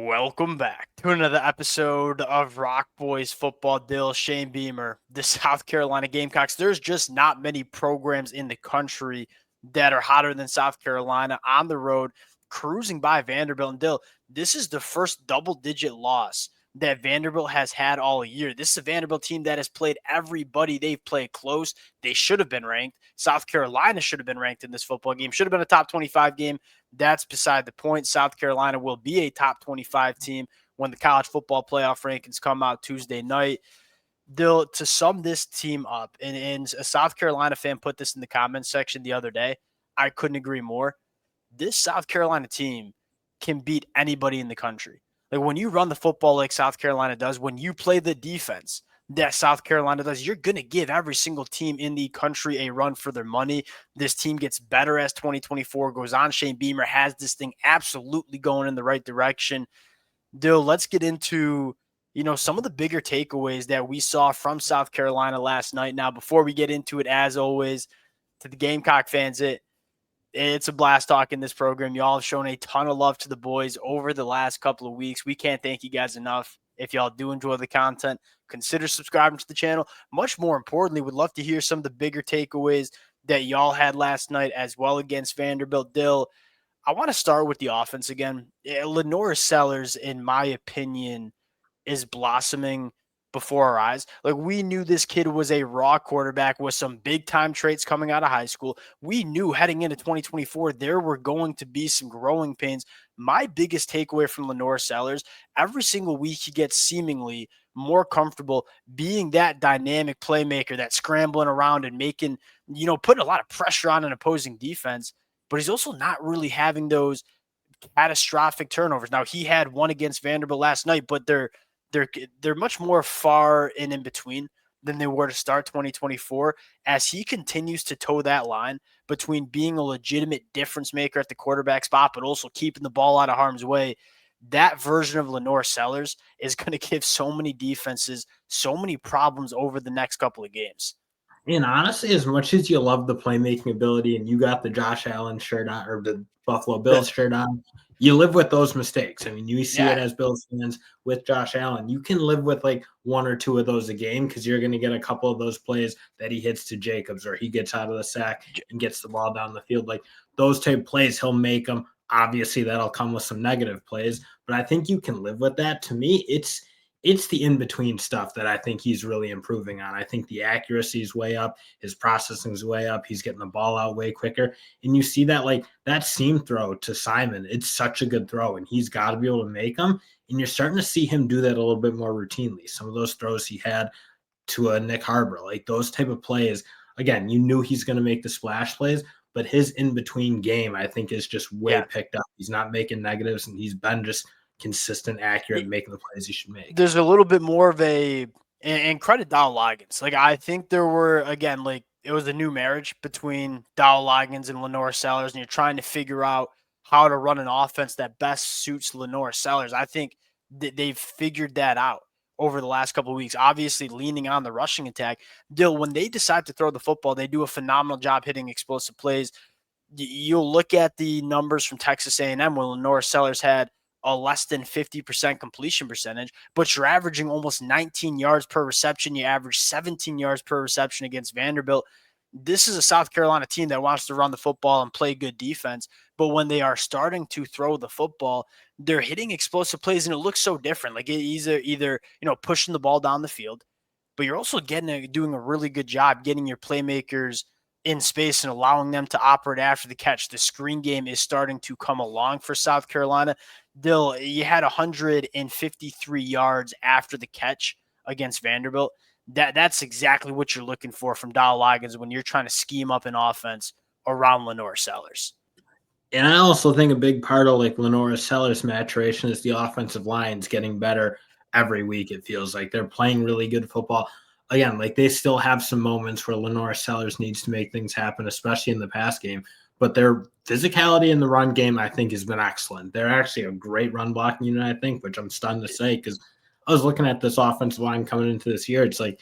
Welcome back to another episode of Rock Boys Football. Dill, Shane Beamer, the South Carolina Gamecocks. There's just not many programs in the country that are hotter than South Carolina on the road, cruising by Vanderbilt. And Dill, this is the first double-digit loss that Vanderbilt has had all year. This is a Vanderbilt team that has played everybody they've played close. They should have been ranked. South Carolina should have been ranked in this football game. Should have been a top 25 game. That's beside the point. South Carolina will be a top 25 team when the college football playoff rankings come out Tuesday night. To sum this team up, and a South Carolina fan put this in the comments section the other day, I couldn't agree more. This South Carolina team can beat anybody in the country. Like when you run the football like South Carolina does, when you play the defense that South Carolina does, you're going to give every single team in the country a run for their money. This team gets better as 2024 goes on. Shane Beamer has this thing absolutely going in the right direction. Dill, let's get into, some of the bigger takeaways that we saw from South Carolina last night. Now, before we get into it, as always, to the Gamecock fans, it's a blast talking this program. Y'all have shown a ton of love to the boys over the last couple of weeks. We can't thank you guys enough. If y'all do enjoy the content, consider subscribing to the channel. Much more importantly, would love to hear some of the bigger takeaways that y'all had last night as well against Vanderbilt. Dill, I want to start with the offense again. LaNorris Sellers, in my opinion, is blossoming before our eyes. Like, we knew this kid was a raw quarterback with some big time traits coming out of high school. We knew heading into 2024 there were going to be some growing pains. My biggest takeaway from LaNorris Sellers, every single week he gets seemingly more comfortable being that dynamic playmaker, that scrambling around and making, putting a lot of pressure on an opposing defense. But he's also not really having those catastrophic turnovers. Now, he had one against Vanderbilt last night, but they're much more far and in between than they were to start 2024 as he continues to toe that line between being a legitimate difference maker at the quarterback spot, but also keeping the ball out of harm's way. That version of LaNorris Sellers is going to give so many defenses so many problems over the next couple of games. And honestly, as much as you love the playmaking ability and you got the Josh Allen shirt on or the Buffalo Bills shirt on, you live with those mistakes. I mean, you see it as Bills fans with Josh Allen. You can live with like one or two of those a game because you're going to get a couple of those plays that he hits to Jacobs or he gets out of the sack and gets the ball down the field. Like those type of plays, he'll make them. Obviously, that'll come with some negative plays, but I think you can live with that. To me, it's the in-between stuff that I think he's really improving on. I think the accuracy is way up. His processing is way up. He's getting the ball out way quicker. And you see that, like, that seam throw to Simon, it's such a good throw, and he's got to be able to make them. And you're starting to see him do that a little bit more routinely. Some of those throws he had to a Nick Harbor, like those type of plays, again, you knew he's going to make the splash plays, but his in-between game, I think, is just way picked up. He's not making negatives, and he's been just – consistent, accurate, making the plays he should make. There's a little bit more of and credit Dow Loggins. Like, I think there were, again, like, it was a new marriage between Dow Loggins and LaNorris Sellers, and you're trying to figure out how to run an offense that best suits LaNorris Sellers. I think they've figured that out over the last couple of weeks, obviously leaning on the rushing attack. Dill, when they decide to throw the football, they do a phenomenal job hitting explosive plays. You'll look at the numbers from Texas A&M when LaNorris Sellers had a less than 50% completion percentage, but you're averaging almost 19 yards per reception. You average 17 yards per reception against Vanderbilt. This is a South Carolina team that wants to run the football and play good defense, but when they are starting to throw the football, they're hitting explosive plays, and it looks so different. Like either pushing the ball down the field, but you're also doing a really good job getting your playmakers in space and allowing them to operate after the catch. The screen game is starting to come along for South Carolina. Dill, you had 153 yards after the catch against Vanderbilt. That's exactly what you're looking for from Dow Loggins when you're trying to scheme up an offense around LaNorris Sellers. And I also think a big part of like LaNorris Sellers' maturation is the offensive line's getting better every week. It feels like they're playing really good football. Again, like they still have some moments where LaNorris Sellers needs to make things happen, especially in the pass game. But their physicality in the run game, I think, has been excellent. They're actually a great run blocking unit, I think, which I'm stunned to say because I was looking at this offensive line coming into this year. It's like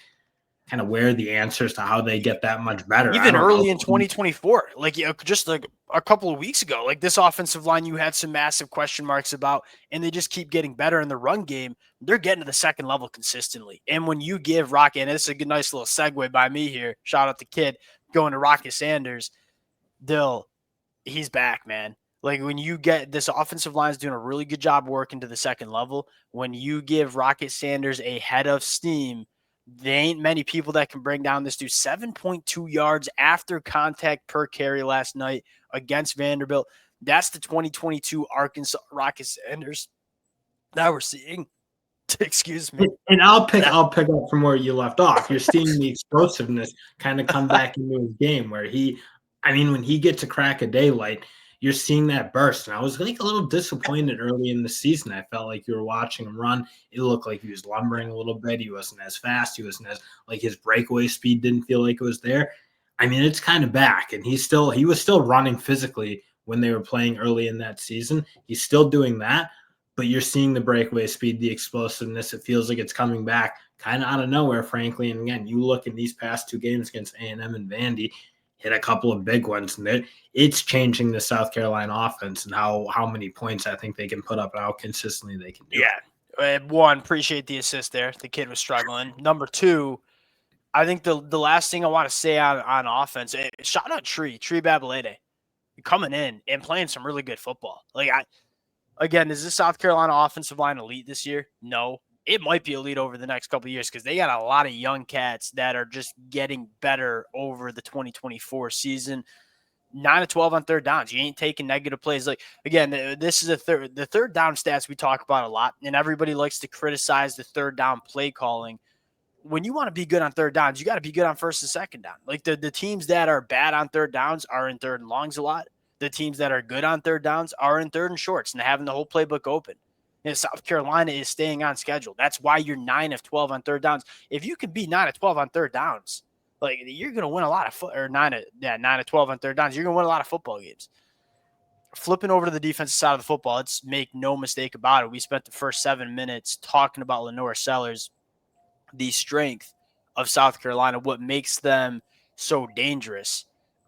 kind of where the answers to how they get that much better. Even early in 2024, like just like a couple of weeks ago, like this offensive line you had some massive question marks about, and they just keep getting better in the run game. They're getting to the second level consistently. And when you give Rocky, and it's a good, nice little segue by me here, shout out the kid going to Rocky Sanders, Dill, he's back, man. Like when you get this offensive line is doing a really good job working to the second level. When you give Rocket Sanders a head of steam, there ain't many people that can bring down this dude. 7.2 yards after contact per carry last night against Vanderbilt. That's the 2022 Arkansas Rocket Sanders that we're seeing. Excuse me. And I'll pick up from where you left off. You're seeing the explosiveness kind of come back into his game where when he gets a crack of daylight, you're seeing that burst. And I was like a little disappointed early in the season. I felt like you were watching him run. It looked like he was lumbering a little bit. He wasn't as fast. He wasn't as like his breakaway speed didn't feel like it was there. I mean, it's kind of back, and he was still running physically when they were playing early in that season. He's still doing that, but you're seeing the breakaway speed, the explosiveness. It feels like it's coming back kind of out of nowhere, frankly. And again, you look in these past two games against A&M and Vandy, hit a couple of big ones, and it's changing the South Carolina offense and how many points I think they can put up and how consistently they can do it. Yeah. One, appreciate the assist there. The kid was struggling. Number two, I think the last thing I want to say on offense, shout out Tree Babalede coming in and playing some really good football. Like again, is this South Carolina offensive line elite this year? No. It might be elite over the next couple of years because they got a lot of young cats that are just getting better over the 2024 season. 9-12 on third downs. You ain't taking negative plays. Like again, this is the third down stats we talk about a lot, and everybody likes to criticize the third down play calling. When you want to be good on third downs, you got to be good on first and second down. Like the teams that are bad on third downs are in third and longs a lot. The teams that are good on third downs are in third and shorts and having the whole playbook open. And South Carolina is staying on schedule. That's why you're 9 of 12 on third downs. If you can be 9 of 12 on third downs, like you're going to win a lot of 9 of 12 on third downs. You're going to win a lot of football games. Flipping over to the defensive side of the football, let's make no mistake about it. We spent the first 7 minutes talking about LaNorris Sellers, the strength of South Carolina. What makes them so dangerous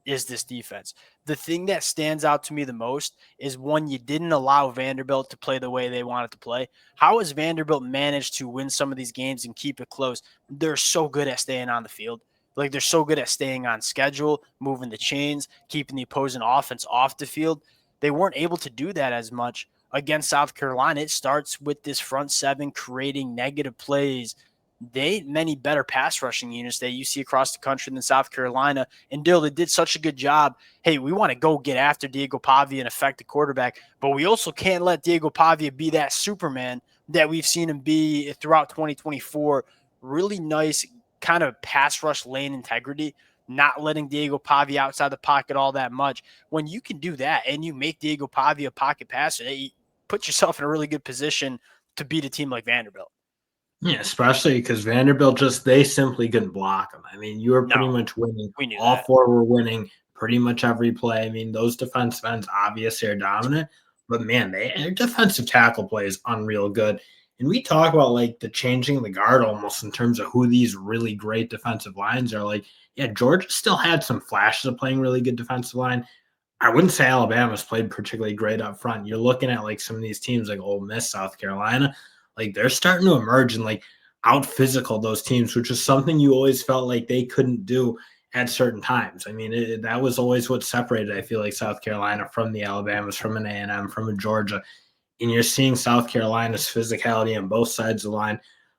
is this defense. The thing that stands out to me the most is when you didn't allow Vanderbilt to play the way they wanted to play. How has Vanderbilt managed to win some of these games and keep it close? They're so good at staying on the field. Like they're so good at staying on schedule, moving the chains, keeping the opposing offense off the field. They weren't able to do that as much against South Carolina. It starts with this front seven creating negative plays. They ain't many better pass rushing units that you see across the country than South Carolina. And Dill, they did such a good job. Hey, we want to go get after Diego Pavia and affect the quarterback, but we also can't let Diego Pavia be that Superman that we've seen him be throughout 2024. Really nice kind of pass rush lane integrity, not letting Diego Pavia outside the pocket all that much. When you can do that and you make Diego Pavia a pocket passer, you put yourself in a really good position to beat a team like Vanderbilt. Yeah, especially because Vanderbilt they simply couldn't block them. I mean, you were pretty much winning. We knew all that. Four were winning pretty much every play. I mean, those defensive ends obviously are dominant, but man, their defensive tackle play is unreal good. And we talk about like the changing the guard almost in terms of who these really great defensive lines are. Like, yeah, Georgia still had some flashes of playing really good defensive line. I wouldn't say Alabama's played particularly great up front. You're looking at like some of these teams like Ole Miss, South Carolina. Like they're starting to emerge and like out physical those teams, which is something you always felt like they couldn't do at certain times. I mean, that was always what separated, I feel like, South Carolina from the Alabamas, from an A&M, from a Georgia. And you're seeing South Carolina's physicality on both sides of the line,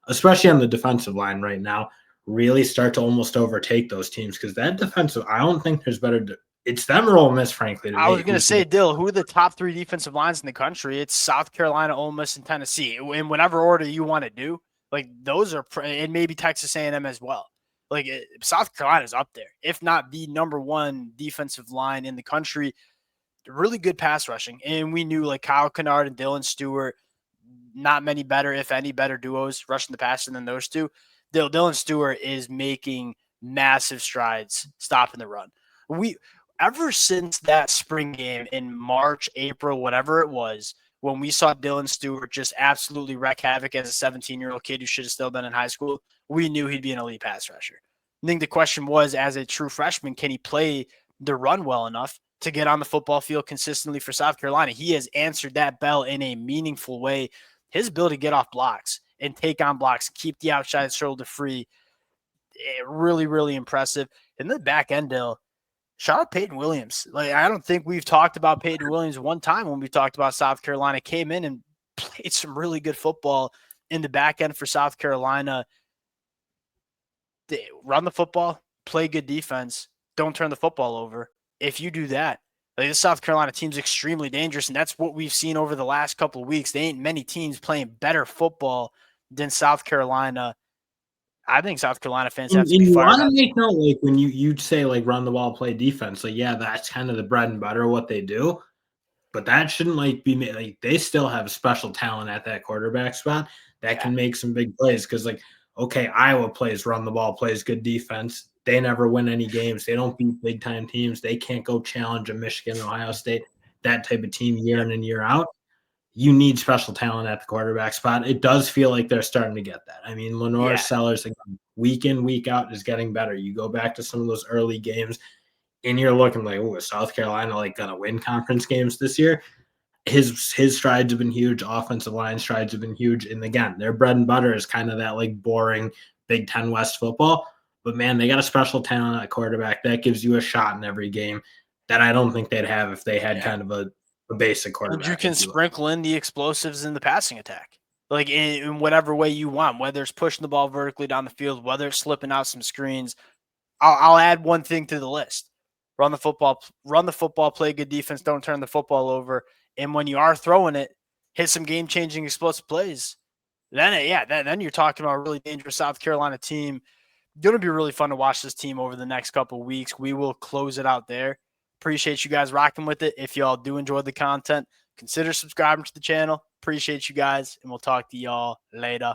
especially on the defensive line right now, really start to almost overtake those teams because that defensive, I don't think there's better it's them or Ole Miss, frankly. I was going to say, Dill, who are the top 3 defensive lines in the country? It's South Carolina, Ole Miss, and Tennessee. In whatever order you want to do, like those are, and maybe Texas A&M as well. Like South Carolina is up there, if not the number 1 defensive line in the country. Really good pass rushing, and we knew like Kyle Kennard and Dylan Stewart, not many better, if any, better duos rushing the passer than those two. Dylan Stewart is making massive strides stopping the run. Ever since that spring game in March, April, whatever it was, when we saw Dylan Stewart just absolutely wreak havoc as a 17-year-old kid who should have still been in high school, we knew he'd be an elite pass rusher. I think the question was, as a true freshman, can he play the run well enough to get on the football field consistently for South Carolina? He has answered that bell in a meaningful way. His ability to get off blocks and take on blocks, keep the outside shoulder free, really, really impressive. In the back end, Dill, shout out Peyton Williams. Like, I don't think we've talked about Peyton Williams one time when we talked about South Carolina. Came in and played some really good football in the back end for South Carolina. They run the football, play good defense, don't turn the football over. If you do that, like, this South Carolina team's extremely dangerous, and that's what we've seen over the last couple of weeks. There ain't many teams playing better football than South Carolina. I think South Carolina fans have to be you fired want up. to make note, like when you'd say like run the ball, play defense. Like, yeah, that's kind of the bread and butter of what they do. But that shouldn't like be made, like they still have special talent at that quarterback spot that can make some big plays. Because like, okay, Iowa plays run the ball, plays good defense. They never win any games. They don't beat big time teams. They can't go challenge a Michigan, Ohio State, that type of team year in and year out. You need special talent at the quarterback spot. It does feel like they're starting to get that. I mean, LaNorris Sellers, again, week in, week out, is getting better. You go back to some of those early games, and you're looking like, oh, is South Carolina like gonna win conference games this year? His strides have been huge. Offensive line strides have been huge. And again, their bread and butter is kind of that like boring Big Ten West football. But man, they got a special talent at quarterback that gives you a shot in every game that I don't think they'd have if they had kind of a basic quarterback. And you can sprinkle in the explosives in the passing attack, like in whatever way you want, whether it's pushing the ball vertically down the field, whether it's slipping out some screens. I'll add one thing to the list: run the football, play good defense, don't turn the football over. And when you are throwing it, hit some game-changing explosive plays. Then you're talking about a really dangerous South Carolina team. Going to be really fun to watch this team over the next couple of weeks. We will close it out there. Appreciate you guys rocking with it. If y'all do enjoy the content, consider subscribing to the channel. Appreciate you guys, and we'll talk to y'all later.